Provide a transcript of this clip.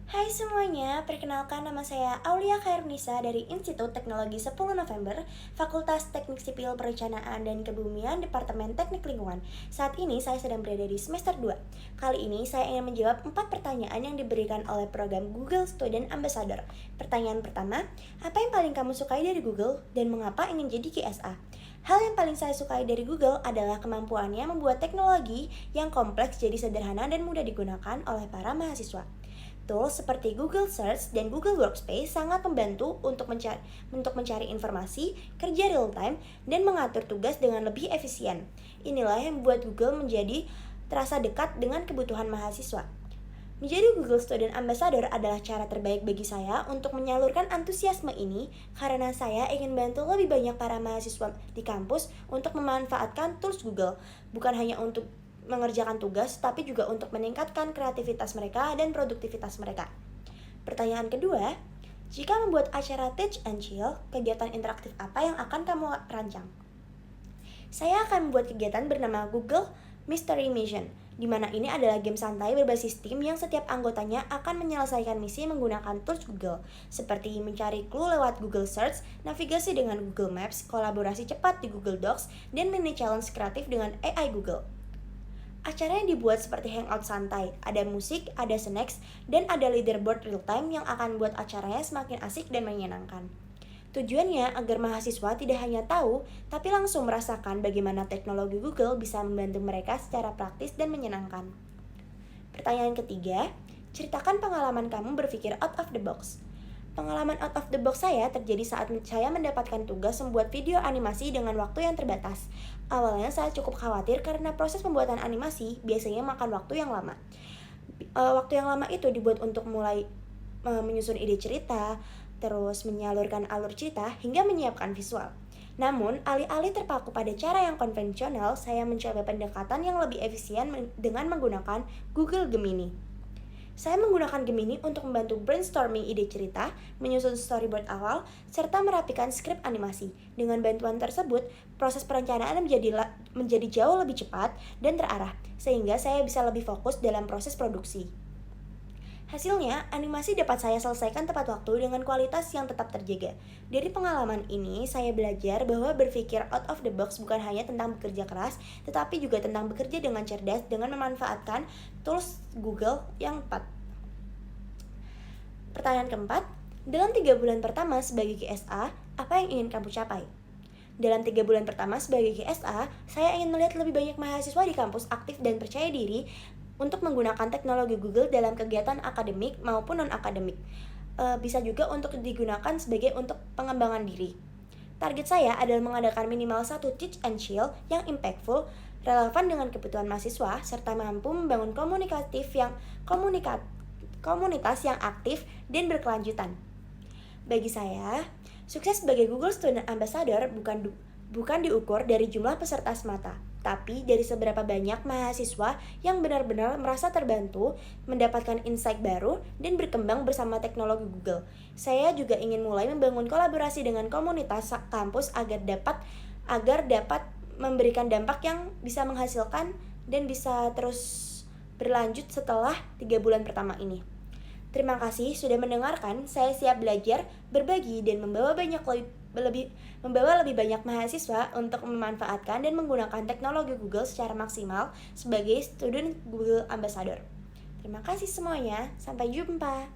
Hai semuanya, perkenalkan nama saya Aulia Khairunisa dari Institut Teknologi 10 November, Fakultas Teknik Sipil Perencanaan dan Kebumian, Departemen Teknik Lingkungan. Saat ini saya sedang berada di semester 2. Kali ini saya ingin menjawab 4 pertanyaan yang diberikan oleh program Google Student Ambassador. Pertanyaan pertama, apa yang paling kamu sukai dari Google dan mengapa ingin jadi QSA? Hal yang paling saya sukai dari Google adalah kemampuannya membuat teknologi yang kompleks jadi sederhana dan mudah digunakan oleh para mahasiswa. Tools seperti Google Search dan Google Workspace sangat membantu untuk mencari informasi, kerja real time, dan mengatur tugas dengan lebih efisien. Inilah yang membuat Google menjadi terasa dekat dengan kebutuhan mahasiswa. Menjadi Google Student Ambassador adalah cara terbaik bagi saya untuk menyalurkan antusiasme ini karena saya ingin bantu lebih banyak para mahasiswa di kampus untuk memanfaatkan tools Google, bukan hanya untuk mengerjakan tugas, tapi juga untuk meningkatkan kreativitas mereka dan produktivitas mereka. Pertanyaan kedua, jika membuat acara Teach and Chill, kegiatan interaktif apa yang akan kamu rancang? Saya akan membuat kegiatan bernama Google Mystery Mission, di mana ini adalah game santai berbasis tim yang setiap anggotanya akan menyelesaikan misi menggunakan tools Google, seperti mencari clue lewat Google Search, navigasi dengan Google Maps, kolaborasi cepat di Google Docs, dan mini challenge kreatif dengan AI Google. Acara yang dibuat seperti hangout santai, ada musik, ada snacks, dan ada leaderboard real time yang akan membuat acaranya semakin asik dan menyenangkan. Tujuannya agar mahasiswa tidak hanya tahu, tapi langsung merasakan bagaimana teknologi Google bisa membantu mereka secara praktis dan menyenangkan. Pertanyaan ketiga, ceritakan pengalaman kamu berpikir out of the box. Pengalaman out of the box saya terjadi saat saya mendapatkan tugas membuat video animasi dengan waktu yang terbatas. Awalnya saya cukup khawatir karena proses pembuatan animasi biasanya makan waktu yang lama. Waktu yang lama itu dibuat untuk mulai menyusun ide cerita, terus menyalurkan alur cerita, hingga menyiapkan visual. Namun, alih-alih terpaku pada cara yang konvensional, saya mencoba pendekatan yang lebih efisien dengan menggunakan Google Gemini. Saya menggunakan Gemini untuk membantu brainstorming ide cerita, menyusun storyboard awal, serta merapikan skrip animasi. Dengan bantuan tersebut, proses perencanaan menjadi jauh lebih cepat dan terarah, sehingga saya bisa lebih fokus dalam proses produksi. Hasilnya, animasi dapat saya selesaikan tepat waktu dengan kualitas yang tetap terjaga. Dari pengalaman ini, saya belajar bahwa berpikir out of the box bukan hanya tentang bekerja keras, tetapi juga tentang bekerja dengan cerdas dengan memanfaatkan tools Google yang tepat. Pertanyaan keempat, dalam 3 bulan pertama sebagai GSA, apa yang ingin kamu capai? Dalam 3 bulan pertama sebagai GSA, saya ingin melihat lebih banyak mahasiswa di kampus aktif dan percaya diri untuk menggunakan teknologi Google dalam kegiatan akademik maupun non-akademik. Bisa juga untuk digunakan sebagai untuk pengembangan diri. Target saya adalah mengadakan minimal 1 Teach and Chill yang impactful, relevan dengan kebutuhan mahasiswa, serta mampu membangun komunitas yang aktif dan berkelanjutan. Bagi saya, sukses sebagai Google Student Ambassador bukan diukur dari jumlah peserta semata, tapi dari seberapa banyak mahasiswa yang benar-benar merasa terbantu, mendapatkan insight baru, dan berkembang bersama teknologi Google. Saya juga ingin mulai membangun kolaborasi dengan komunitas kampus agar dapat memberikan dampak yang bisa menghasilkan dan bisa terus berlanjut setelah 3 bulan pertama ini. Terima kasih sudah mendengarkan. Saya siap belajar, berbagi, dan membawa lebih banyak mahasiswa untuk memanfaatkan dan menggunakan teknologi Google secara maksimal sebagai Student Google Ambassador. Terima kasih semuanya. Sampai jumpa.